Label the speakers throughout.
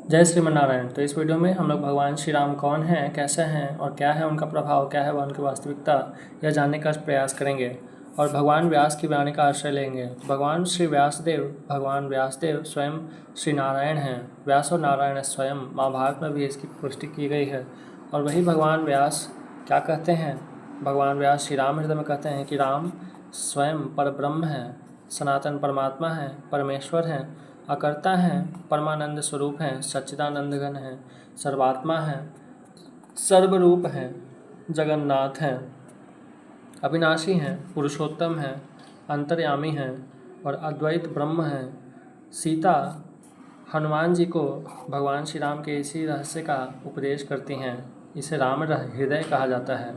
Speaker 1: जय श्रीमन्नारायण। तो इस वीडियो में हम लोग भगवान श्री राम कौन हैं, कैसे हैं और क्या है उनका प्रभाव, क्या है वह उनकी वास्तविकता, यह जानने का प्रयास करेंगे और भगवान व्यास की वाणी का आश्रय लेंगे। तो भगवान व्यासदेव स्वयं श्री नारायण हैं। व्यास और नारायण स्वयं महाभारत में भी इसकी पुष्टि की गई है। और वही भगवान व्यास क्या कहते हैं, भगवान व्यास श्री राम हृदय में कहते हैं कि राम स्वयं परब्रह्म हैं, सनातन परमात्मा हैं, परमेश्वर हैं, अकर्ता हैं, परमानंद स्वरूप हैं, सच्चिदानंद घन हैं, सर्वात्मा हैं, सर्वरूप हैं, जगन्नाथ हैं, अविनाशी हैं, पुरुषोत्तम हैं, अंतर्यामी हैं और अद्वैत ब्रह्म हैं। सीता हनुमान जी को भगवान श्री राम के इसी रहस्य का उपदेश करती हैं। इसे राम हृदय कहा जाता है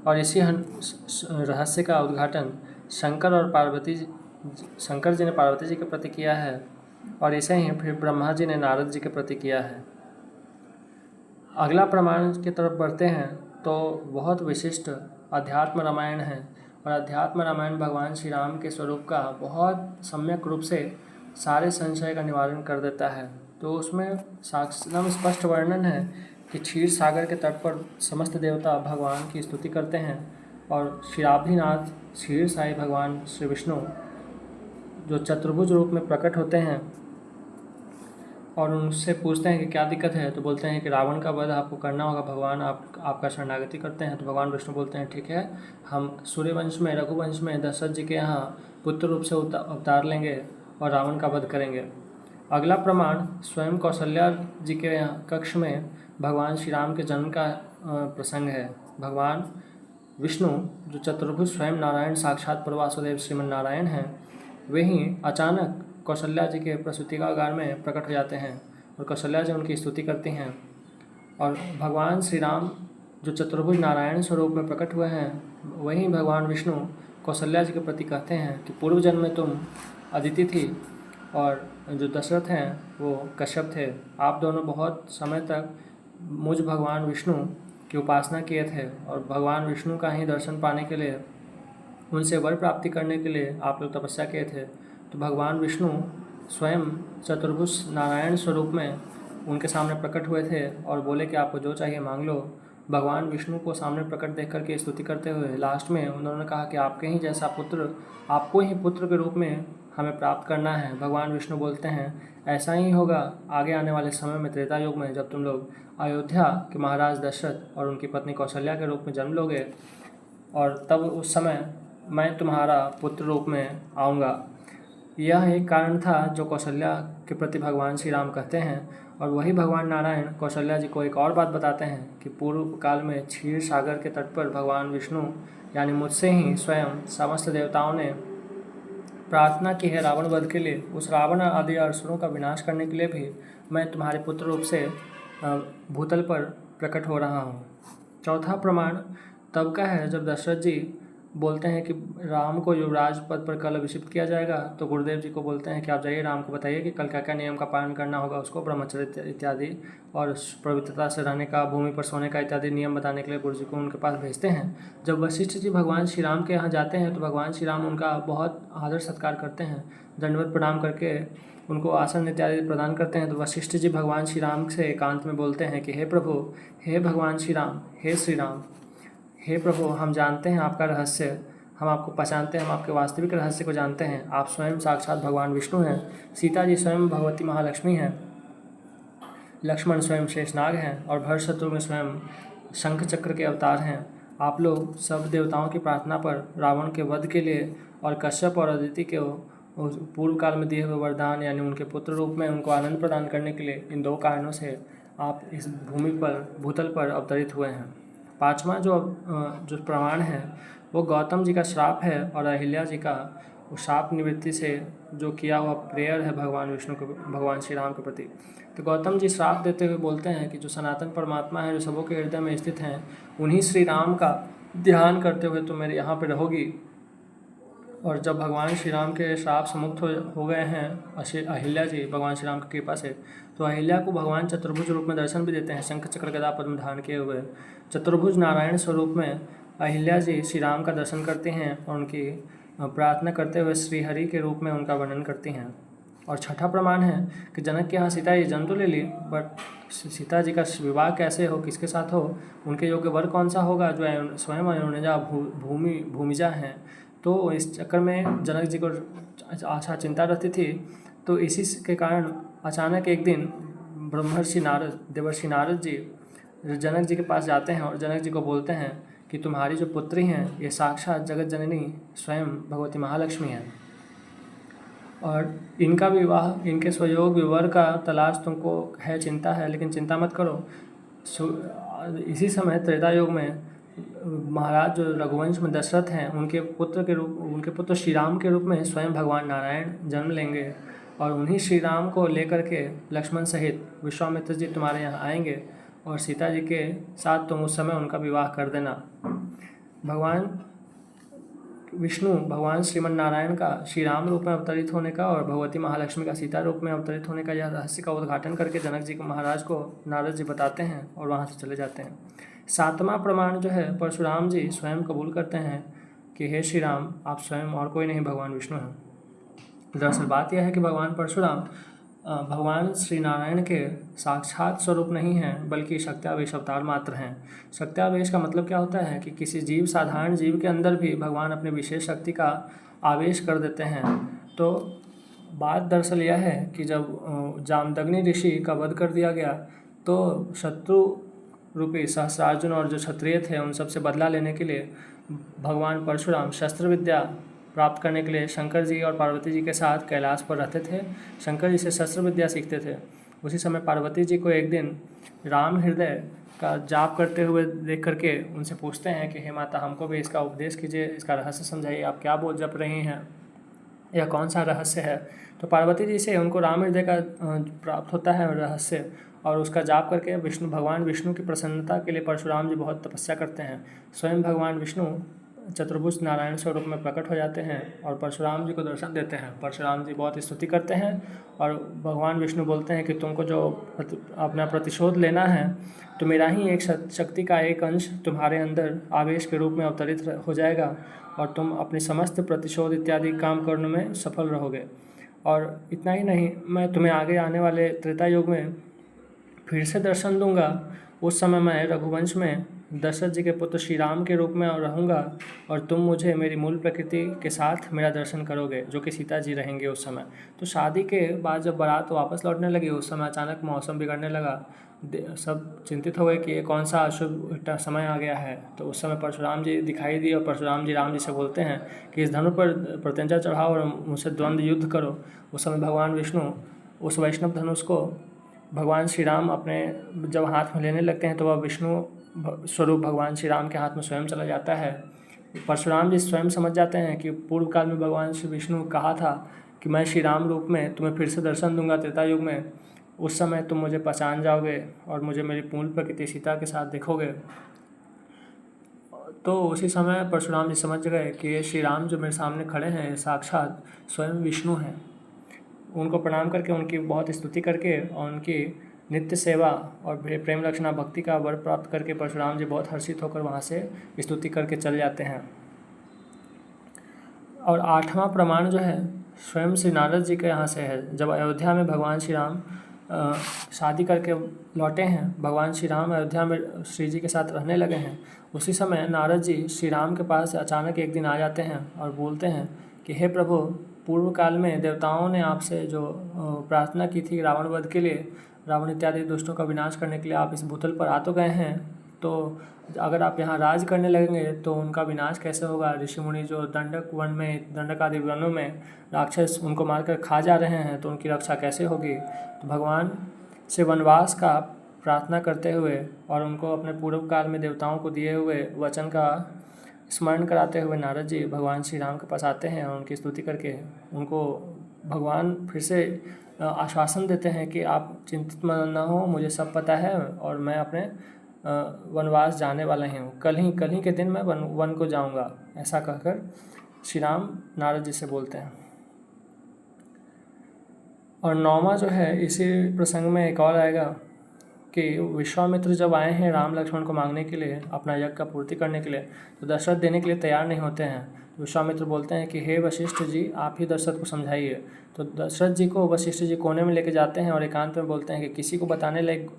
Speaker 1: और इसी रहस्य का उद्घाटन शंकर जी ने पार्वती जी के प्रति किया है और इसे ही फिर ब्रह्मा जी ने नारद जी के प्रति किया है। अगला प्रमाण की तरफ बढ़ते हैं तो बहुत विशिष्ट अध्यात्म रामायण है और अध्यात्म रामायण भगवान श्री राम के स्वरूप का बहुत सम्यक रूप से सारे संशय का निवारण कर देता है। तो उसमें एकदम स्पष्ट वर्णन है कि क्षीर सागर के तट पर समस्त देवता भगवान की स्तुति करते हैं और क्षीराब्धिनाथ क्षीर साई भगवान श्री विष्णु जो चतुर्भुज रूप में प्रकट होते हैं और उनसे पूछते हैं कि क्या दिक्कत है। तो बोलते हैं कि रावण का वध आपको करना होगा, भगवान आपका शरणागति करते हैं। तो भगवान विष्णु बोलते हैं ठीक है, हम सूर्यवंश में रघुवंश में दशरथ जी के यहाँ पुत्र रूप से अवतार लेंगे और रावण का वध करेंगे। अगला प्रमाण स्वयं कौशल्या जी के यहाँ कक्ष में भगवान श्री राम के जन्म का प्रसंग है। भगवान विष्णु जो चतुर्भुज स्वयं नारायण साक्षात परवासुदेव श्रीमन्नारायण हैं, वे ही अचानक कौशल्या जी के प्रसूतिकागार में प्रकट हो जाते हैं और कौशल्या जी उनकी स्तुति करती हैं। और भगवान श्री राम जो चतुर्भुज नारायण स्वरूप में प्रकट हुए हैं, वहीं भगवान विष्णु कौशल्या जी के प्रति कहते हैं कि पूर्व जन्म में तुम अदिति थी और जो दशरथ हैं वो कश्यप थे। आप दोनों बहुत समय तक मुझ भगवान विष्णु की उपासना किए थे और भगवान विष्णु का ही दर्शन पाने के लिए, उनसे वर प्राप्ति करने के लिए आप लोग तपस्या किए थे। तो भगवान विष्णु स्वयं चतुर्भुज नारायण स्वरूप में उनके सामने प्रकट हुए थे और बोले कि आपको जो चाहिए मांग लो। भगवान विष्णु को सामने प्रकट देख करके स्तुति करते हुए लास्ट में उन्होंने कहा कि आपके ही जैसा पुत्र, आपको ही पुत्र के रूप में हमें प्राप्त करना है। भगवान विष्णु बोलते हैं ऐसा ही होगा आगे आने वाले समय में, त्रेता युग में, जब तुम लोग अयोध्या के महाराज दशरथ और उनकी पत्नी कौशल्या के रूप में जन्म लोगे और तब उस समय मैं तुम्हारा पुत्र रूप में आऊँगा। यह एक कारण था जो कौशल्या के प्रति भगवान श्री राम कहते हैं। और वही भगवान नारायण कौशल्या जी को एक और बात बताते हैं कि पूर्व काल में क्षीर सागर के तट पर भगवान विष्णु यानी मुझसे ही स्वयं समस्त देवताओं ने प्रार्थना की है रावण वध के लिए। उस रावण आदि असुरों का विनाश करने के लिए भी मैं तुम्हारे पुत्र रूप से भूतल पर प्रकट हो रहा हूँ। चौथा प्रमाण तब का है जब दशरथ जी बोलते हैं कि राम को युवराज पद पर कल अभिषिक्त किया जाएगा। तो गुरुदेव जी को बोलते हैं कि आप जाइए राम को बताइए कि कल क्या क्या नियम का पालन करना होगा उसको, ब्रह्मचर्य इत्यादि और पवित्रता से रहने का, भूमि पर सोने का इत्यादि नियम बताने के लिए गुरु जी को उनके पास भेजते हैं। जब वशिष्ठ जी भगवान श्री राम के यहाँ जाते हैं तो भगवान श्री राम उनका बहुत आदर सत्कार करते हैं, दंडवत प्रणाम करके उनको आसन इत्यादि प्रदान करते हैं। तो वशिष्ठ जी भगवान श्री राम से एकांत में बोलते हैं कि हे प्रभु, हे भगवान श्री राम, हे श्री राम, हे प्रभु, हम जानते हैं आपका रहस्य, हम आपको पहचानते हैं, हम आपके वास्तविक रहस्य को जानते हैं। आप स्वयं साक्षात भगवान विष्णु हैं, सीता जी स्वयं भगवती महालक्ष्मी हैं, लक्ष्मण स्वयं शेषनाग हैं और भरत शत्रुघ्न स्वयं शंख चक्र के अवतार हैं। आप लोग सब देवताओं की प्रार्थना पर रावण के वध के लिए और कश्यप और अदिति के पूर्व काल में दिए हुए वरदान यानी उनके पुत्र रूप में उनको आनंद प्रदान करने के लिए, इन दो कारणों से आप इस भूमि पर, भूतल पर अवतरित हुए हैं। पांचवा जो प्रमाण है वो गौतम जी का श्राप है और अहिल्या जी का शाप निवृत्ति से जो किया हुआ प्रेयर है भगवान विष्णु को, भगवान श्री राम के प्रति। तो गौतम जी श्राप देते हुए बोलते हैं कि जो सनातन परमात्मा है, जो सबों के हृदय में स्थित हैं, उन्हीं श्री राम का ध्यान करते हुए तुम मेरे यहाँ पे रहोगी। और जब भगवान श्री राम के श्राप से मुक्त हो गए हैं अहिल्या जी भगवान श्री राम की कृपा से, तो अहिल्या को भगवान चतुर्भुज रूप में दर्शन भी देते हैं, शंख चक्र गदा पद्म धारण किए हुए चतुर्भुज नारायण स्वरूप में अहिल्या जी श्री राम का दर्शन करती हैं और उनकी प्रार्थना करते हुए श्रीहरि के रूप में उनका वर्णन करती हैं। और छठा प्रमाण है कि जनक के यहाँ सीता जी जन्म तो ले ली, बट सीता जी का विवाह कैसे हो, किसके साथ हो, उनके योग्य वर कौन सा होगा, जो स्वयं अयोनिजा भूमिजा हैं। तो इस चक्कर में जनक जी को आशा चिंता रहती थी। तो इसी के कारण अचानक एक दिन देवर्षि नारद जी जनक जी के पास जाते हैं और जनक जी को बोलते हैं कि तुम्हारी जो पुत्री हैं ये साक्षात जगत जननी स्वयं भगवती महालक्ष्मी हैं, और इनका विवाह, इनके स्वयोग विवर का तलाश तुमको है, चिंता है, लेकिन चिंता मत करो। इसी समय त्रेता युग में महाराज जो रघुवंश में दशरथ हैं उनके पुत्र श्री राम के रूप में स्वयं भगवान नारायण जन्म लेंगे, और उन्हीं श्री राम को लेकर के लक्ष्मण सहित विश्वामित्र जी तुम्हारे यहाँ आएंगे और सीता जी के साथ तुम उस समय उनका विवाह कर देना। भगवान विष्णु भगवान श्रीमन नारायण का श्री राम रूप में अवतरित होने का और भगवती महालक्ष्मी का सीता रूप में अवतरित होने का यह रहस्य का उद्घाटन करके जनक जी को महाराज को नारद जी बताते हैं और वहाँ से चले जाते हैं। सातवां प्रमाण जो है परशुराम जी स्वयं कबूल करते हैं कि हे श्री राम, आप स्वयं और कोई नहीं भगवान विष्णु हैं। दरअसल बात यह है कि भगवान परशुराम भगवान श्री नारायण के साक्षात स्वरूप नहीं हैं, बल्कि शक्त्यावेश अवतार मात्र हैं। शक्त्यावेश का मतलब क्या होता है कि किसी साधारण जीव के अंदर भी भगवान अपनी विशेष शक्ति का आवेश कर देते हैं। तो बात दरअसल यह है कि जब जामदग्नि ऋषि का वध कर दिया गया तो शत्रु रूपी सहस्रार्जुन और जो क्षत्रिय थे उन सबसे बदला लेने के लिए भगवान परशुराम शस्त्र विद्या प्राप्त करने के लिए शंकर जी और पार्वती जी के साथ कैलाश पर रहते थे। शंकर जी से शस्त्र विद्या सीखते थे। उसी समय पार्वती जी को एक दिन राम हृदय का जाप करते हुए देख करके उनसे पूछते हैं कि हे माता, हमको भी इसका उपदेश कीजिए, इसका रहस्य समझाइए, आप क्या बोल जप रही हैं, यह कौन सा रहस्य है। तो पार्वती जी से उनको राम हृदय का प्राप्त होता है रहस्य, और उसका जाप करके भगवान विष्णु की प्रसन्नता के लिए परशुराम जी बहुत तपस्या करते हैं। स्वयं भगवान विष्णु चतुर्भुज नारायण स्वरूप में प्रकट हो जाते हैं और परशुराम जी को दर्शन देते हैं। परशुराम जी बहुत स्तुति करते हैं और भगवान विष्णु बोलते हैं कि तुमको जो अपना प्रतिशोध लेना है तो मेरा ही एक शक्ति का एक अंश तुम्हारे अंदर आवेश के रूप में अवतरित हो जाएगा और तुम अपनी समस्त प्रतिशोध इत्यादि काम करने में सफल रहोगे। और इतना ही नहीं, मैं तुम्हें आगे आने वाले त्रेता युग में फिर से दर्शन दूंगा। उस समय मैं रघुवंश में दशरथ जी के पुत्र श्री राम के रूप में रहूँगा और तुम मुझे मेरी मूल प्रकृति के साथ मेरा दर्शन करोगे, जो कि सीता जी रहेंगे उस समय। तो शादी के बाद जब बारात वापस लौटने लगी उस समय अचानक मौसम बिगड़ने लगा। सब चिंतित हो गए कि ये कौन सा अशुभ समय आ गया है। तो उस समय परशुराम जी दिखाई दिए और परशुराम जी राम जी से बोलते हैं कि इस धनु पर प्रत्यंचा चढ़ाओ और मुझसे द्वंद्व युद्ध करो। उस समय भगवान विष्णु उस वैष्णव धनुष को भगवान श्री राम अपने जब हाथ में लेने लगते हैं तो वह विष्णु स्वरूप भगवान श्री राम के हाथ में स्वयं चला जाता है। परशुराम जी स्वयं समझ जाते हैं कि पूर्व काल में भगवान श्री विष्णु कहा था कि मैं श्री राम रूप में तुम्हें फिर से दर्शन दूंगा त्रेता युग में, उस समय तुम मुझे पहचान जाओगे और मुझे मेरी पूर्ण प्रकृति सीता के साथ देखोगे। तो उसी समय परशुराम जी समझ गए कि ये श्री राम जो मेरे सामने खड़े हैं साक्षात स्वयं विष्णु हैं। उनको प्रणाम करके उनकी बहुत स्तुति करके और उनकी नित्य सेवा और प्रेम लक्षणा भक्ति का वर प्राप्त करके परशुराम जी बहुत हर्षित होकर वहाँ से स्तुति करके चले जाते हैं। और आठवां प्रमाण जो है स्वयं श्री नारद जी के यहाँ से है। जब अयोध्या में भगवान श्री राम शादी करके लौटे हैं, भगवान श्री राम अयोध्या में श्री जी के साथ रहने लगे हैं, उसी समय नारद जी श्री राम के पास अचानक एक दिन आ जाते हैं और बोलते हैं कि हे प्रभु, पूर्व काल में देवताओं ने आपसे जो प्रार्थना की थी रावण वध के लिए, रावण इत्यादि दुष्टों का विनाश करने के लिए आप इस भूतल पर आ तो गए हैं, तो अगर आप यहाँ राज करने लगेंगे तो उनका विनाश कैसे होगा। ऋषि मुनि जो दंडक वन में, दंडक आदि वनों में राक्षस उनको मारकर खा जा रहे हैं तो उनकी रक्षा कैसे होगी। तो भगवान से वनवास का प्रार्थना करते हुए और उनको अपने पूर्व काल में देवताओं को दिए हुए वचन का स्मरण कराते हुए नारद जी भगवान श्री राम के पास आते हैं और उनकी स्तुति करके उनको भगवान फिर से आश्वासन देते हैं कि आप चिंतित न हो, मुझे सब पता है और मैं अपने वनवास जाने वाला ही हूँ, कल ही के दिन मैं वन को जाऊँगा, ऐसा कहकर श्री राम नारद जी से बोलते हैं। और नौवां जो है इसी प्रसंग में एक और आएगा कि विश्वामित्र जब आए हैं राम लक्ष्मण को मांगने के लिए, अपना यज्ञ का पूर्ति करने के लिए, तो दशरथ देने के लिए तैयार नहीं होते हैं। तो विश्वामित्र बोलते हैं कि हे वशिष्ठ जी, आप ही दशरथ को समझाइए। तो दशरथ जी को वशिष्ठ जी कोने में लेके जाते हैं और एकांत में बोलते हैं कि किसी को बताने लायक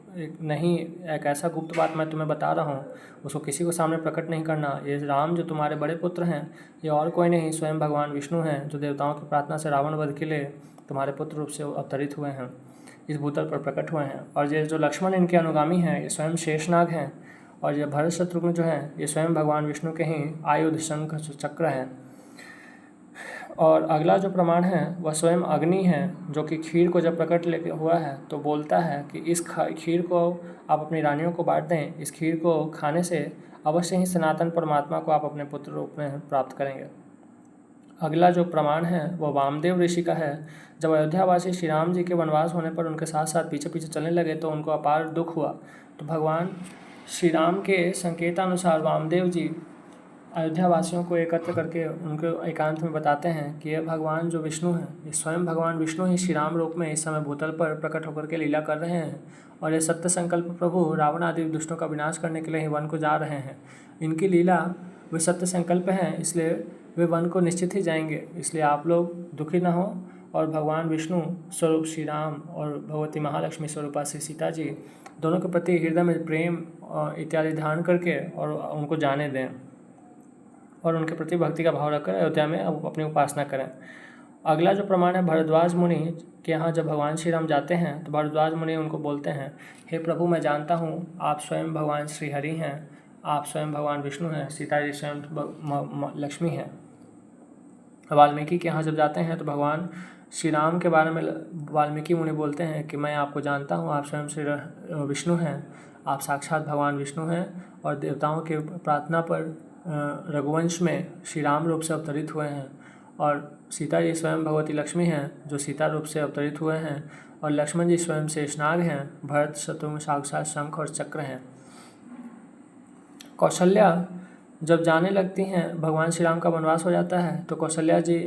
Speaker 1: नहीं, एक ऐसा गुप्त बात मैं तुम्हें बता रहा हूँ, उसको किसी को सामने प्रकट नहीं करना। ये राम जो तुम्हारे बड़े पुत्र हैं, ये और कोई नहीं, स्वयं भगवान विष्णु हैं, जो देवताओं की प्रार्थना से रावण वध के लिए तुम्हारे पुत्र रूप से अवतरित हुए हैं, इस भूतल पर प्रकट हुए हैं। और ये जो लक्ष्मण इनके अनुगामी हैं, ये स्वयं शेषनाग हैं, और ये भरत शत्रुघ्न जो हैं, ये स्वयं भगवान विष्णु के ही आयुध शंख चक्र हैं। और अगला जो प्रमाण है वह स्वयं अग्नि है, जो कि खीर को जब प्रकट लेके हुआ है तो बोलता है कि इस खीर को आप अपनी रानियों को बांट दें, इस खीर को खाने से अवश्य ही सनातन परमात्मा को आप अपने पुत्र रूप में प्राप्त करेंगे। अगला जो प्रमाण है वह वामदेव ऋषि का है। जब अयोध्यावासी श्री राम जी के वनवास होने पर उनके साथ साथ पीछे पीछे चलने लगे तो उनको अपार दुख हुआ। तो भगवान श्री राम के संकेतानुसार वामदेव जी अयोध्या वासियों को एकत्र करके उनको एकांत में बताते हैं कि यह भगवान जो विष्णु हैं, ये स्वयं भगवान विष्णु ही श्री राम रूप में इस समय भूतल पर प्रकट होकर के लीला कर रहे हैं, और ये सत्य संकल्प प्रभु रावण आदि दुष्टों का विनाश करने के लिए ही वन को जा रहे हैं। इनकी लीला वे सत्य संकल्प हैं, इसलिए वे वन को निश्चित ही जाएंगे। इसलिए आप लोग दुखी न हो और भगवान विष्णु स्वरूप श्री राम और भगवती महालक्ष्मी स्वरूपा श्री सीता जी दोनों के प्रति हृदय में प्रेम इत्यादि ध्यान करके और उनको जाने दें और उनके प्रति भक्ति का भाव रखकर अयोध्या में अपनी उपासना करें। अगला जो प्रमाण है भरद्वाज मुनि के यहाँ जब भगवान श्री राम जाते हैं तो भरद्वाज मुनि उनको बोलते हैं, हे प्रभु, मैं जानता हूँ आप स्वयं भगवान श्री हरि हैं, आप स्वयं भगवान विष्णु हैं, सीता जी स्वयं लक्ष्मी हैं। वाल्मीकि के यहाँ जब जाते हैं तो भगवान श्री राम के बारे में वाल्मीकि मुनि बोलते हैं कि मैं आपको जानता हूँ, आप स्वयं श्री विष्णु हैं, आप साक्षात भगवान विष्णु हैं, और देवताओं के प्रार्थना पर रघुवंश में श्री राम रूप से अवतरित हुए हैं, और सीता जी स्वयं भगवती लक्ष्मी हैं जो सीता रूप से अवतरित हुए हैं, और लक्ष्मण जी स्वयं शेषनाग हैं, भरत शत्रुघ्न साक्षात शंख और चक्र हैं। कौशल्या जब जाने लगती हैं, भगवान श्री राम का वनवास हो जाता है तो कौशल्या जी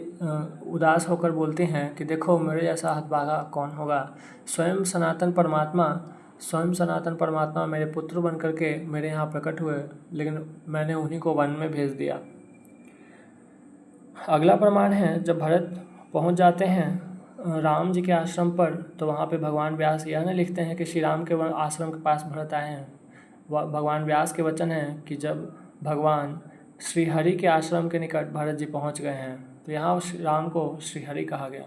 Speaker 1: उदास होकर बोलती हैं कि देखो, मेरे जैसा हतभागा कौन होगा, स्वयं सनातन परमात्मा मेरे पुत्र बन करके मेरे यहाँ प्रकट हुए, लेकिन मैंने उन्हीं को वन में भेज दिया। अगला प्रमाण है जब भरत पहुँच जाते हैं राम जी के आश्रम पर तो वहाँ पे भगवान व्यास यह नहीं लिखते हैं कि श्री राम के आश्रम के पास भरत आए हैं। भगवान व्यास के वचन हैं कि जब भगवान श्री हरि के आश्रम के निकट भरत जी पहुँच गए हैं, तो यहाँ श्री राम को श्री हरि कहा गया।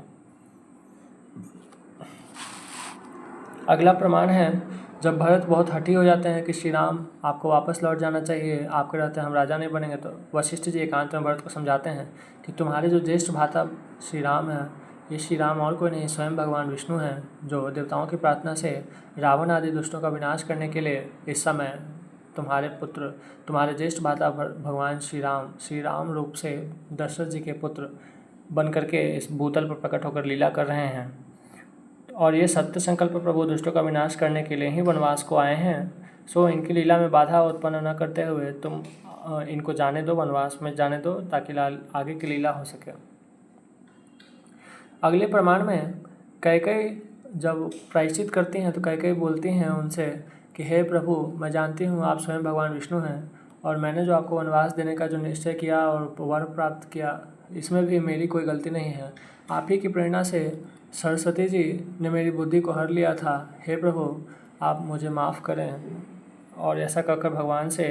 Speaker 1: अगला प्रमाण है जब भरत बहुत हठी हो जाते हैं कि श्री राम आपको वापस लौट जाना चाहिए, आपके रहते हम राजा नहीं बनेंगे, तो वशिष्ठ जी एकांत में भरत को समझाते हैं कि तुम्हारे जो ज्येष्ठ भ्राता श्री राम हैं, ये श्री राम और कोई नहीं, स्वयं भगवान विष्णु हैं, जो देवताओं की प्रार्थना से रावण आदि दुष्टों का विनाश करने के लिए इस समय तुम्हारे ज्येष्ठ भ्राता भगवान श्री राम रूप से दशरथ जी के पुत्र बन करके इस भूतल पर प्रकट होकर लीला कर रहे हैं, और ये सत्य संकल्प प्रभु दुष्टों का विनाश करने के लिए ही वनवास को आए हैं। सो इनकी लीला में बाधा उत्पन्न न करते हुए तुम इनको जाने दो, वनवास में जाने दो, ताकि आगे की लीला हो सके। अगले प्रमाण में कैकेयी जब प्रायश्चित करती हैं तो कैकेयी बोलती हैं उनसे कि हे प्रभु, मैं जानती हूँ आप स्वयं भगवान विष्णु हैं, और मैंने जो आपको वनवास देने का जो निश्चय किया और वर प्राप्त किया, इसमें भी मेरी कोई गलती नहीं है। आप ही की प्रेरणा से सरस्वती जी ने मेरी बुद्धि को हर लिया था। हे प्रभु, आप मुझे माफ़ करें। और ऐसा कहकर भगवान से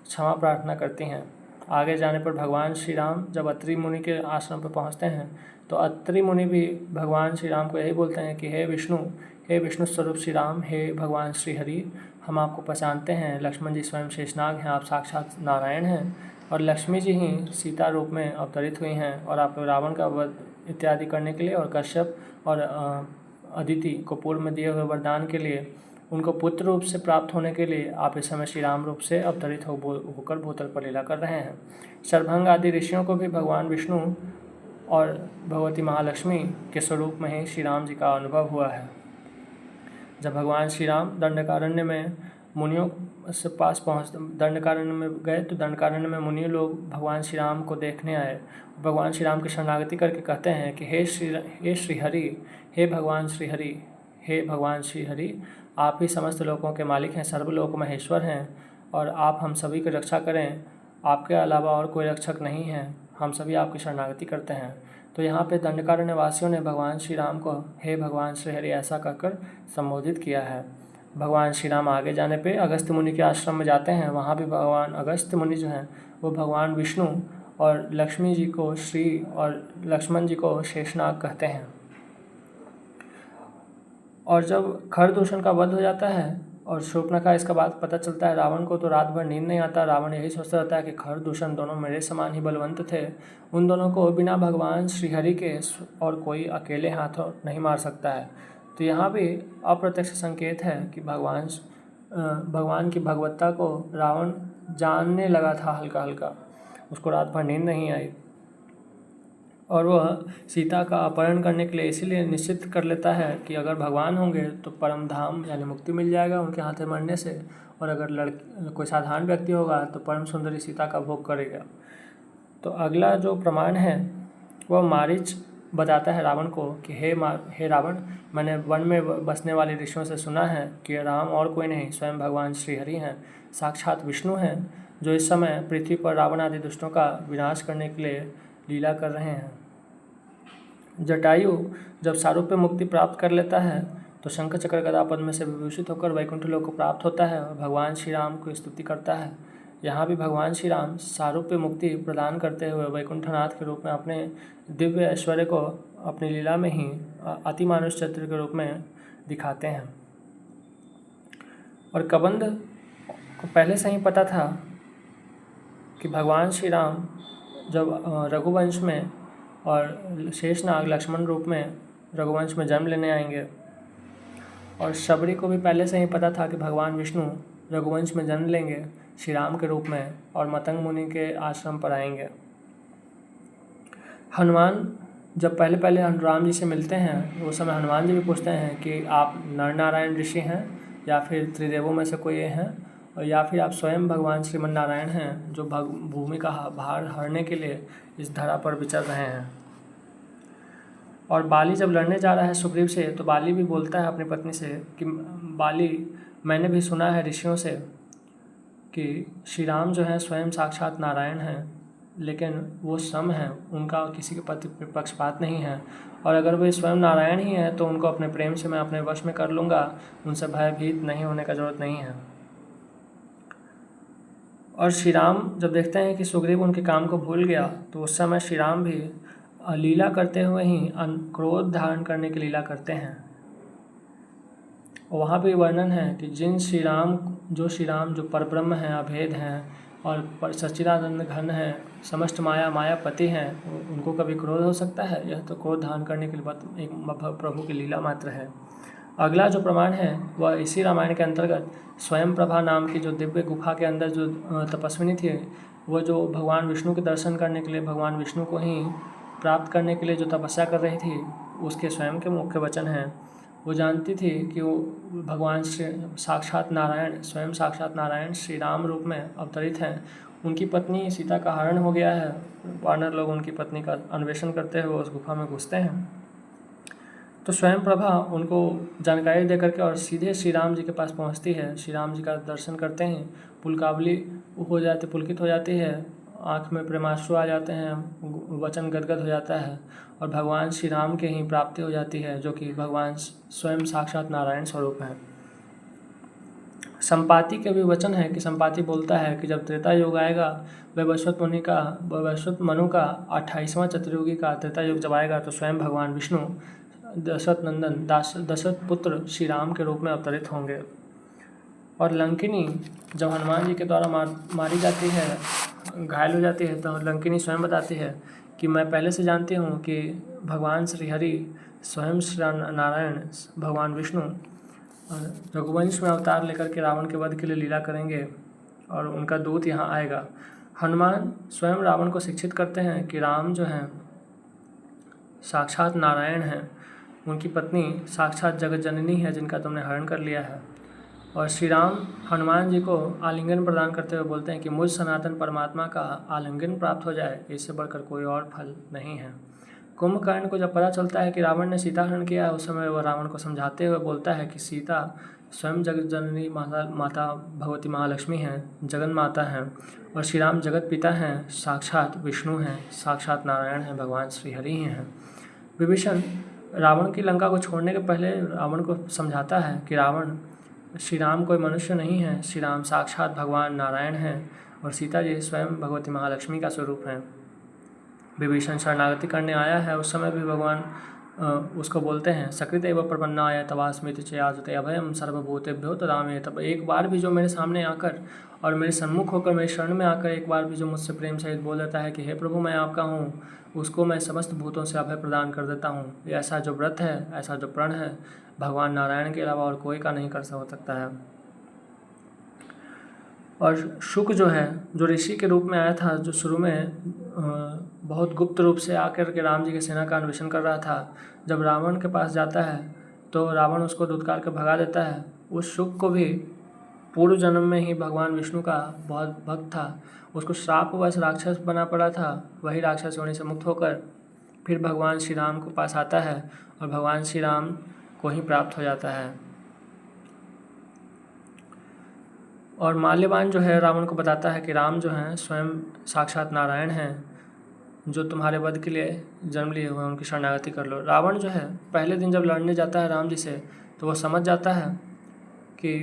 Speaker 1: क्षमा प्रार्थना करती हैं। आगे जाने पर भगवान श्री राम जब अत्रि मुनि के आश्रम पर पहुंचते हैं तो अत्रि मुनि भी भगवान श्री राम को यही बोलते हैं कि हे विष्णु स्वरूप श्री राम, हे भगवान श्री हरि, हम आपको पहचानते हैं। लक्ष्मण जी स्वयं शेषनाग हैं, आप साक्षात नारायण हैं, और लक्ष्मी जी ही सीता रूप में अवतरित हुई हैं, और आप रावण का वध इत्यादि करने के लिए और कश्यप और अदिति को पूर्व में दिए हुए वरदान के लिए उनको पुत्र रूप से प्राप्त होने के लिए आप इस समय श्री राम रूप से अवतरित होकर भूतल पर लीला कर रहे हैं। शरभंग आदि ऋषियों को भी भगवान विष्णु और भगवती महालक्ष्मी के स्वरूप में ही श्री राम जी का अनुभव हुआ है। जब भगवान श्री राम दंडकारण्य में मुनियों से पास दंडकारण्य में गए तो दंडकारण्य में मुनि लोग भगवान श्री राम को देखने आए। भगवान श्री राम की शरणागति करके कहते हैं कि हे श्री हरि, हे भगवान श्री हरि, हे भगवान श्री हरि, आप ही समस्त लोकों के मालिक हैं, सर्वलोक महेश्वर हैं, और आप हम सभी की रक्षा करें। आपके अलावा और कोई रक्षक नहीं है। हम सभी आपकी शरणागति करते हैं। तो यहाँ पे दंडकारण्य वासियों ने भगवान श्री राम को हे भगवान श्री हरि ऐसा कहकर संबोधित किया है। भगवान श्री राम आगे जाने पे अगस्त्य मुनि के आश्रम में जाते हैं। वहाँ भी भगवान अगस्त्य मुनि जो हैं वो भगवान विष्णु और लक्ष्मी जी को श्री और लक्ष्मण जी को शेषनाग कहते हैं। और जब खरदूषण का वध हो जाता है और शूर्पणखा इसका बात पता चलता है रावण को, तो रात भर नींद नहीं आता। रावण यही सोचता रहता है कि खरदूषण दोनों मेरे समान ही बलवंत थे, उन दोनों को बिना भगवान श्रीहरि के और कोई अकेले हाथों नहीं मार सकता है। तो यहाँ भी अप्रत्यक्ष संकेत है कि भगवान की भगवत्ता को रावण जानने लगा था हल्का हल्का, उसको रात भर नींद नहीं आई और वह सीता का अपहरण करने के लिए इसीलिए निश्चित कर लेता है कि अगर भगवान होंगे तो परम धाम यानी मुक्ति मिल जाएगा उनके हाथ मरने से, और अगर कोई साधारण व्यक्ति होगा तो परम सुंदरी सीता का भोग करेगा। तो अगला जो प्रमाण है वह मारीच बताता है रावण को कि हे रावण, मैंने वन में बसने वाले ऋषियों से सुना है कि राम और कोई नहीं स्वयं भगवान श्रीहरि हैं, साक्षात विष्णु हैं, जो इस समय पृथ्वी पर रावण आदि दुष्टों का विनाश करने के लिए लीला कर रहे हैं। जटायु जब सारूप्य मुक्ति प्राप्त कर लेता है तो शंख चक्र गदा पद्म से विभूषित होकर वैकुंठ लोक को प्राप्त होता है और भगवान श्री राम को स्तुति करता है। यहाँ भी भगवान श्री राम सारूप्य मुक्ति प्रदान करते हुए वैकुंठनाथ के रूप में अपने दिव्य ऐश्वर्य को अपनी लीला में ही अतिमानुष चरित्र के रूप में दिखाते हैं। और कबंध को पहले से ही पता था कि भगवान श्री राम जब रघुवंश में और शेषनाग लक्ष्मण रूप में रघुवंश में जन्म लेने आएंगे, और शबरी को भी पहले से ही पता था कि भगवान विष्णु रघुवंश में जन्म लेंगे श्री राम के रूप में और मतंग मुनि के आश्रम पर आएंगे। हनुमान जब पहले राम जी से मिलते हैं उस समय हनुमान जी भी पूछते हैं कि आप नर नारायण ऋषि हैं या फिर त्रिदेवों में से कोई हैं, और या फिर आप स्वयं भगवान श्रीमन नारायण हैं जो भूमि का भार हरने के लिए इस धरा पर विचर रहे हैं। और बाली जब लड़ने जा रहा है सुग्रीव से तो बाली भी बोलता है अपनी पत्नी से कि बाली, मैंने भी सुना है ऋषियों से कि श्री राम जो हैं स्वयं साक्षात नारायण हैं, लेकिन वो सम हैं, उनका किसी के प्रति पक्षपात नहीं है, और अगर वे स्वयं नारायण ही हैं तो उनको अपने प्रेम से मैं अपने वश में कर लूँगा, उनसे भयभीत नहीं होने का जरूरत नहीं है। और श्री राम जब देखते हैं कि सुग्रीव उनके काम को भूल गया तो उस समय श्री राम भी लीला करते हुए ही क्रोध धारण करने की लीला करते हैं। वहाँ भी वर्णन है कि श्री राम जो परब्रह्म हैं, अभेद हैं और सच्चिदानंद घन हैं, समस्त मायापति हैं, उनको कभी क्रोध हो सकता है? यह तो क्रोध धारण करने के लिए एक प्रभु की लीला मात्र है। अगला जो प्रमाण है वह इसी रामायण के अंतर्गत स्वयं प्रभा नाम की जो दिव्य गुफा के अंदर जो तपस्विनी थी, वो जो भगवान विष्णु के दर्शन करने के लिए, भगवान विष्णु को ही प्राप्त करने के लिए जो तपस्या कर रही थी, उसके स्वयं के मुख्य वचन हैं। वो जानती थी कि वो भगवान साक्षात नारायण, स्वयं साक्षात नारायण श्री राम रूप में अवतरित हैं। उनकी पत्नी सीता का हरण हो गया है। वानर लोग उनकी पत्नी का अन्वेषण करते हुए उस गुफा में घुसते हैं। तो स्वयं प्रभा उनको जानकारी दे करके और सीधे श्री राम जी के पास पहुंचती है। श्री राम जी का दर्शन करते हैं, पुलकित हो जाती है, आँख में प्रेमाश्रु आ जाते हैं, वचन गदगद हो जाता है और भगवान श्री राम के ही प्राप्ति हो जाती है, जो कि भगवान स्वयं साक्षात नारायण स्वरूप है। संपाति के भी वचन है कि संपाति बोलता है कि जब त्रेता युग आएगा, वैवस्वत मनु का 28वां चतुर्युगी का त्रेता युग जब आएगा तो स्वयं भगवान विष्णु दशरथ पुत्र श्री राम के रूप में अवतरित होंगे। और लंकिनी जब हनुमान जी के द्वारा मारी जाती है, घायल हो जाती है, तो लंकिनी स्वयं बताती है कि मैं पहले से जानती हूँ कि भगवान श्रीहरि स्वयं श्री नारायण भगवान विष्णु रघुवंश में अवतार लेकर के रावण के वध के लिए लीला करेंगे और उनका दूत यहाँ आएगा। हनुमान स्वयं रावण को शिक्षित करते हैं कि राम जो हैं साक्षात नारायण हैं, उनकी पत्नी साक्षात जगत जननी है जिनका तुमने हरण कर लिया है। और श्री राम हनुमान जी को आलिंगन प्रदान करते हुए बोलते हैं कि मुझ सनातन परमात्मा का आलिंगन प्राप्त हो जाए, इससे बढ़कर कोई और फल नहीं है। कुंभकर्ण को जब पता चलता है कि रावण ने सीता हरण किया है, उस समय वह रावण को समझाते हुए बोलता है कि सीता स्वयं जगत जननी माता भगवती महालक्ष्मी हैं, जगन माता हैं, और श्री राम जगत पिता हैं, साक्षात विष्णु हैं, साक्षात नारायण हैं, भगवान श्री हरि ही हैं। विभीषण रावण की लंका को छोड़ने के पहले रावण को समझाता है कि रावण, श्री राम कोई मनुष्य नहीं है, श्री राम साक्षात भगवान नारायण हैं और सीता जी स्वयं भगवती महालक्ष्मी का स्वरूप हैं। विभीषण शरणागति करने आया है, उस समय भी भगवान उसको बोलते हैं, सकृत एव प्रपन्नाय तवास्मिति चयाजुते अभयम सर्वभूतेभ्यो तदामे। तब एक बार भी जो मेरे सामने आकर और मेरे सम्मुख होकर मेरे शरण में आकर एक बार भी जो मुझसे प्रेम सहित बोल देता है कि हे प्रभु मैं आपका हूँ, उसको मैं समस्त भूतों से अभय प्रदान कर देता हूँ। ये ऐसा जो व्रत है, ऐसा जो प्रण है, भगवान नारायण के अलावा और कोई का नहीं कर सकता है। और शुक जो है, जो ऋषि के रूप में आया था, जो शुरू में बहुत गुप्त रूप से आकर के राम जी की सेना का अन्वेषण कर रहा था, जब रावण के पास जाता है तो रावण उसको धुतकार के भगा देता है। उस शुक को भी पूर्व जन्म में ही भगवान विष्णु का बहुत भक्त था, उसको श्रापवश राक्षस बना पड़ा था। वही राक्षस होने से मुक्त होकर फिर भगवान श्री राम को पास आता है और भगवान श्री राम को ही प्राप्त हो जाता है। और माल्यवान जो है रावण को बताता है कि राम जो हैं स्वयं साक्षात नारायण हैं, जो तुम्हारे वध के लिए जन्म लिए हुए हैं, उनकी शरणागति कर लो। रावण जो है पहले दिन जब लड़ने जाता है राम जी से, तो वह समझ जाता है कि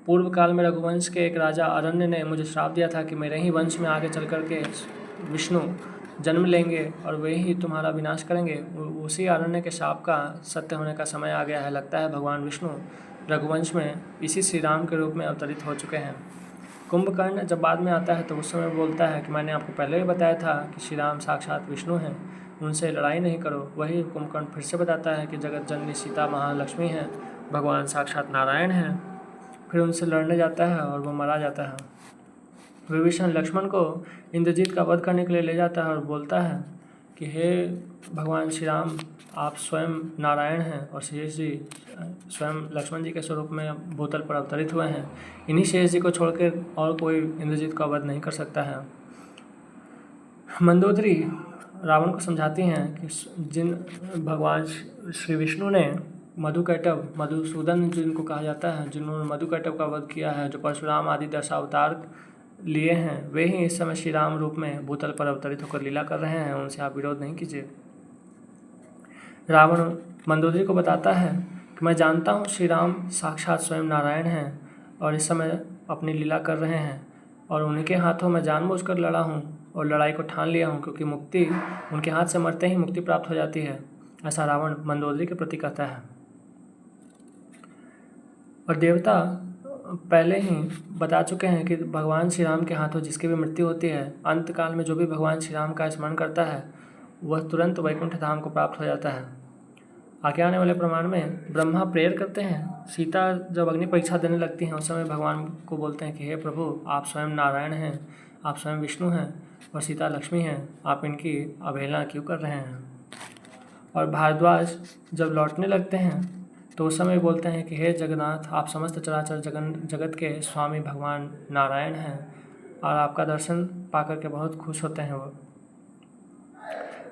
Speaker 1: पूर्व काल में रघुवंश के एक राजा अरण्य ने मुझे श्राप दिया था कि मेरे ही वंश में आगे चल कर के विष्णु जन्म लेंगे और वे ही तुम्हारा विनाश करेंगे। उसी अरण्य के शाप का सत्य होने का समय आ गया है। लगता है भगवान विष्णु रघुवंश में इसी श्री राम के रूप में अवतरित हो चुके हैं। कुंभकर्ण जब बाद में आता है तो उस समय बोलता है कि मैंने आपको पहले ही बताया था कि श्री राम साक्षात विष्णु हैं, उनसे लड़ाई नहीं करो। वही कुंभकर्ण फिर से बताता है कि जगत जननी सीता महालक्ष्मी हैं, भगवान साक्षात नारायण हैं। फिर उनसे लड़ने जाता है और वो मारा जाता है। विभीषण लक्ष्मण को इंद्रजीत का वध करने के लिए ले जाता है और बोलता है कि हे भगवान श्री राम, आप स्वयं नारायण हैं और शेष जी स्वयं लक्ष्मण जी के स्वरूप में भूतल पर अवतरित हुए हैं। इन्हीं शेष जी को छोड़कर और कोई इंद्रजीत का वध नहीं कर सकता है। मंदोदरी रावण को समझाती हैं कि जिन भगवान श्री विष्णु ने मधुकैटभ, मधुसूदन जिनको कहा जाता है, जिन्होंने मधुकैटभ का वध किया है, जो परशुराम आदि दशावतार लिए हैं, वे ही इस समय श्री राम रूप में भूतल पर अवतरित होकर लीला कर रहे हैं, उनसे आप विरोध नहीं कीजिए। रावण मंदोदरी को बताता है कि मैं जानता हूँ श्री राम साक्षात स्वयं नारायण हैं और इस समय अपनी लीला कर रहे हैं और उनके हाथों में जानबूझकर लड़ा हूँ और लड़ाई को ठान लिया हूँ, क्योंकि मुक्ति उनके हाथ से मरते ही मुक्ति प्राप्त हो जाती है, ऐसा रावण मंदोदरी के प्रति कहता है। और देवता पहले ही बता चुके हैं कि भगवान श्री राम के हाथों जिसकी भी मृत्यु होती है, अंत काल में जो भी भगवान श्री राम का स्मरण करता है वह तुरंत वैकुंठ धाम को प्राप्त हो जाता है। आगे आने वाले प्रमाण में ब्रह्मा प्रेयर करते हैं। सीता जब अग्नि परीक्षा देने लगती हैं उस समय भगवान को बोलते हैं कि हे प्रभु, आप स्वयं नारायण हैं, आप स्वयं विष्णु हैं और सीता लक्ष्मी हैं, आप इनकी अवहेलना क्यों कर रहे हैं। और भारद्वाज जब लौटने लगते हैं तो उस समय बोलते हैं कि हे जगन्नाथ, आप समस्त चराचर जगत के स्वामी भगवान नारायण हैं और आपका दर्शन पाकर के बहुत खुश होते हैं। वो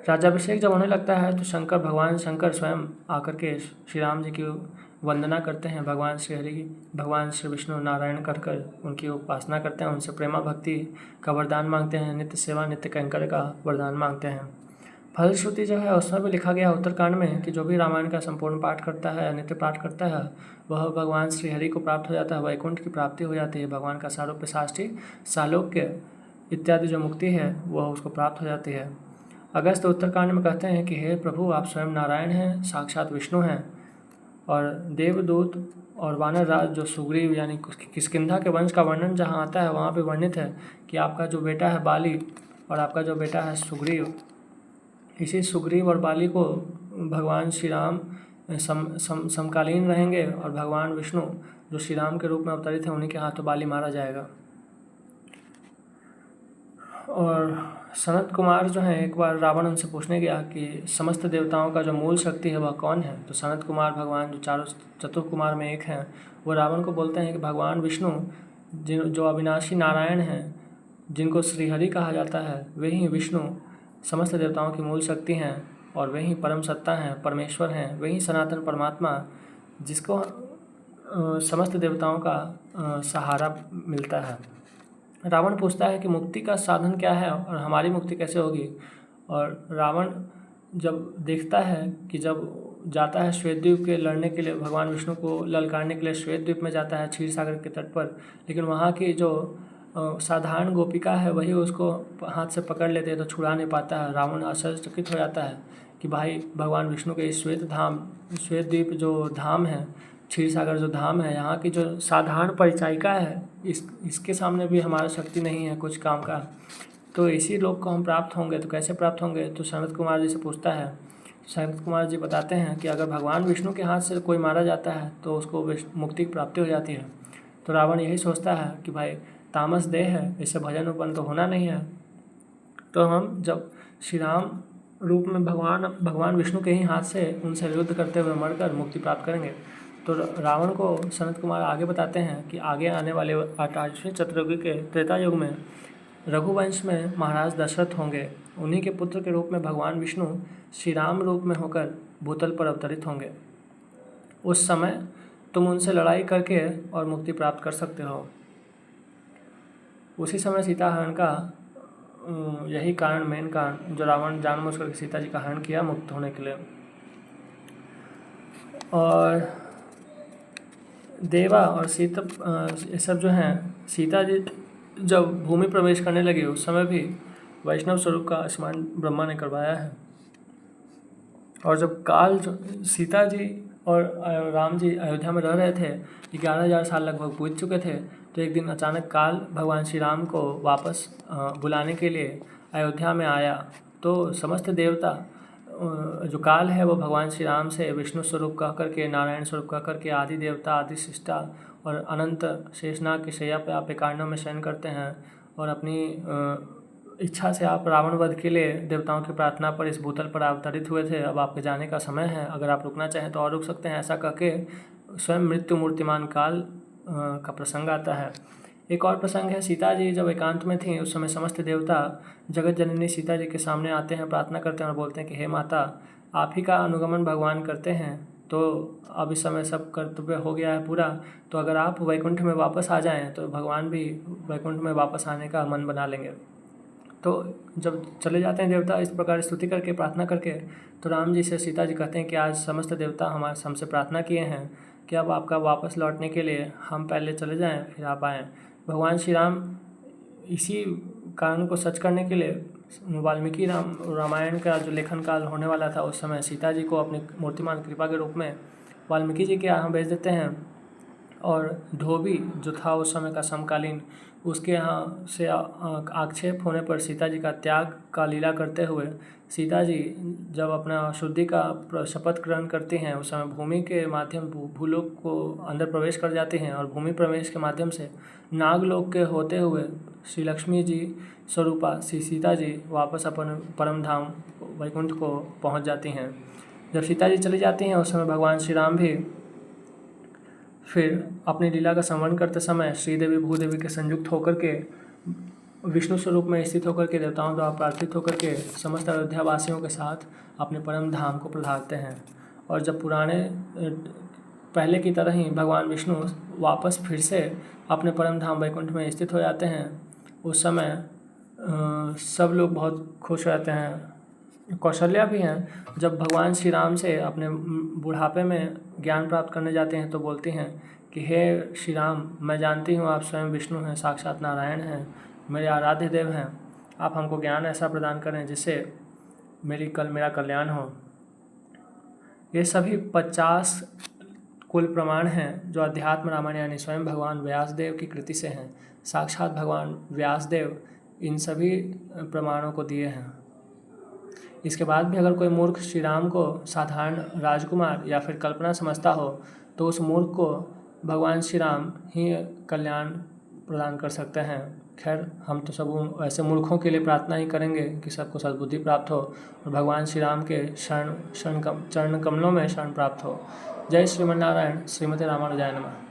Speaker 1: राज्याभिषेक जब होने लगता है तो भगवान शंकर स्वयं आकर के श्री राम जी की वंदना करते हैं। भगवान श्री हरि, भगवान श्री विष्णु नारायण कर उनकी उपासना करते हैं, उनसे प्रेमा भक्ति का वरदान मांगते हैं, नित्य सेवा नित्य कैंकर का वरदान मांगते हैं। फलश्रुति जो है उसमें भी लिखा गया उत्तरकांड में कि जो भी रामायण का संपूर्ण पाठ करता है, नित्य पाठ करता है, वह भगवान श्री हरि को प्राप्त हो जाता है, वैकुंठ की प्राप्ति हो जाती है। भगवान का सारूप्य साष्टी सालोक्य इत्यादि जो मुक्ति है वह उसको प्राप्त हो जाती है। अगस्त उत्तरकांड में कहते हैं कि हे प्रभु, आप स्वयं नारायण हैं, साक्षात विष्णु हैं। और देवदूत और वानर राज जो सुग्रीव यानी किष्किंधा के वंश का वर्णन जहाँ आता है वहाँ पे वर्णित है कि आपका जो बेटा है बाली और आपका जो बेटा है सुग्रीव, इसी सुग्रीव और बाली को भगवान श्री राम समकालीन रहेंगे और भगवान विष्णु जो श्री राम के रूप में अवतरित हैं उन्हीं के हाथों बाली मारा जाएगा। और सनत कुमार जो हैं, एक बार रावण उनसे पूछने गया कि समस्त देवताओं का जो मूल शक्ति है वह कौन है, तो सनत कुमार भगवान जो चारों चतुर्कुमार में एक हैं, वो रावण को बोलते हैं कि भगवान विष्णु जो अविनाशी नारायण हैं, जिनको श्रीहरि कहा जाता है, वे ही विष्णु समस्त देवताओं की मूल शक्ति हैं और वे ही परम सत्ता हैं, परमेश्वर हैं, वे ही सनातन परमात्मा जिसको समस्त देवताओं का सहारा मिलता है। रावण पूछता है कि मुक्ति का साधन क्या है और हमारी मुक्ति कैसे होगी। और रावण जब देखता है कि जब जाता है श्वेत द्वीप के लड़ने के लिए, भगवान विष्णु को ललकारने के लिए श्वेत द्वीप में जाता है क्षीर सागर के तट पर, लेकिन वहाँ की जो साधारण गोपिका है वही उसको हाथ से पकड़ लेते हैं तो छुड़ा नहीं पाता है। रावण आश्चर्यचकित हो जाता है कि भाई भगवान विष्णु के इस श्वेत द्वीप जो धाम है, क्षीर सागर जो धाम है, यहाँ की जो साधारण परिचायिका है इसके सामने भी हमारा शक्ति नहीं है कुछ काम का। तो इसी लोक को हम प्राप्त होंगे तो कैसे प्राप्त होंगे। तो सनत कुमार जी से पूछता है। सनत कुमार जी बताते हैं कि अगर भगवान विष्णु के हाथ से कोई मारा जाता है तो उसको मुक्ति की प्राप्ति हो जाती है। तो रावण यही सोचता है कि भाई तामस देह है, इससे भजन उपन्न तो होना नहीं है, तो हम जब श्री राम रूप में भगवान विष्णु के ही हाथ से उनसे युद्ध करते हुए मरकर मुक्ति प्राप्त करेंगे। तो रावण को सनत कुमार आगे बताते हैं कि आगे आने वाले 28वें चतुर्युगी के त्रेता युग में रघुवंश में महाराज दशरथ होंगे। उन्हीं के पुत्र के रूप में भगवान विष्णु श्री राम रूप में होकर भूतल पर अवतरित होंगे। उस समय तुम उनसे लड़ाई करके और मुक्ति प्राप्त कर सकते हो। उसी समय सीता हरण का यही कारण, मेन कारण, जो रावण जानबूझकर सीता जी का हरण किया मुक्त होने के लिए। और देवा और सीता ये सब जो हैं, सीता जी जब भूमि प्रवेश करने लगी उस समय भी वैष्णव स्वरूप का स्मरण ब्रह्मा ने करवाया है। और जब काल सीता जी और राम जी अयोध्या में रह रहे थे, 11,000 साल लगभग बीत चुके थे, तो एक दिन अचानक काल भगवान श्री राम को वापस बुलाने के लिए अयोध्या में आया। तो समस्त देवता जो काल है वो भगवान श्री राम से विष्णु स्वरूप कह करके, नारायण स्वरूप कह करके आदि देवता, आदि शिष्टा और अनंत शेषनाग की शैया पे आप एकारणों में शयन करते हैं और अपनी इच्छा से आप रावण वध के लिए देवताओं की प्रार्थना पर इस भूतल पर अवतरित हुए थे। अब आपके जाने का समय है, अगर आप रुकना चाहें तो और रुक सकते हैं। ऐसा कह के स्वयं मृत्यु मूर्तिमान काल का प्रसंग आता है। एक और प्रसंग है, सीता जी जब एकांत में थीं उस समय समस्त देवता जगत जननी सीता जी के सामने आते हैं, प्रार्थना करते हैं और बोलते हैं कि हे माता, आप ही का अनुगमन भगवान करते हैं, तो अब इस समय सब कर्तव्य हो गया है पूरा, तो अगर आप वैकुंठ में वापस आ जाएं तो भगवान भी वैकुंठ में वापस आने का मन बना लेंगे। तो जब चले जाते हैं देवता इस प्रकार स्तुति करके, प्रार्थना करके, तो राम जी से सीता जी कहते हैं कि आज समस्त देवता हमसे प्रार्थना किए हैं कि अब आपका वापस लौटने के लिए हम पहले चले जाएं फिर आप आएँ। भगवान श्री राम इसी कारण को सच करने के लिए वाल्मीकि रामायण का जो लेखन काल होने वाला था उस समय सीता जी को अपनी मूर्तिमान कृपा के रूप में वाल्मीकि जी के यहाँ भेज देते हैं। और धोबी जो था उस समय का समकालीन, उसके यहाँ से आक्षेप होने पर सीता जी का त्याग का लीला करते हुए सीता जी जब अपना शुद्धि का शपथ ग्रहण करती हैं उस समय भूमि के माध्यम भूलोक को अंदर प्रवेश कर जाती हैं और भूमि प्रवेश के माध्यम से नागलोक के होते हुए श्री लक्ष्मी जी स्वरूपा श्री सीता जी वापस अपन परम धाम वैकुंठ को पहुंच जाती हैं। जब सीता जी चली जाती हैं उस समय भगवान श्री राम भी फिर अपनी लीला का संवरण करते समय श्रीदेवी भूदेवी के संयुक्त होकर के विष्णु स्वरूप में स्थित होकर के देवताओं द्वारा प्रार्थित होकर के समस्त अयोध्या वासियों के साथ अपने परम धाम को पधारते हैं। और जब पुराने पहले की तरह ही भगवान विष्णु वापस फिर से अपने परम धाम वैकुंठ में स्थित हो जाते हैं, उस समय सब लोग बहुत खुश रहते हैं। कौशल्या भी हैं, जब भगवान श्री राम से अपने बुढ़ापे में ज्ञान प्राप्त करने जाते हैं तो बोलती हैं कि हे श्री राम, मैं जानती हूँ आप स्वयं विष्णु हैं, साक्षात नारायण हैं, मेरे आराध्य देव हैं, आप हमको ज्ञान ऐसा प्रदान करें जिससे मेरा कल्याण हो। ये सभी 50 कुल प्रमाण हैं जो अध्यात्म रामायण यानी स्वयं भगवान व्यासदेव की कृति से हैं। साक्षात भगवान व्यासदेव इन सभी प्रमाणों को दिए हैं। इसके बाद भी अगर कोई मूर्ख श्री राम को साधारण राजकुमार या फिर कल्पना समझता हो तो उस मूर्ख को भगवान श्री राम ही कल्याण प्रदान कर सकते हैं। खैर, हम तो सब ऐसे मूर्खों के लिए प्रार्थना ही करेंगे कि सबको सद्बुद्धि प्राप्त हो और भगवान श्री राम के चरण कमलों में शरण प्राप्त हो। जय श्रीमन्नारायण। श्रीमते रामानुजाय नमः।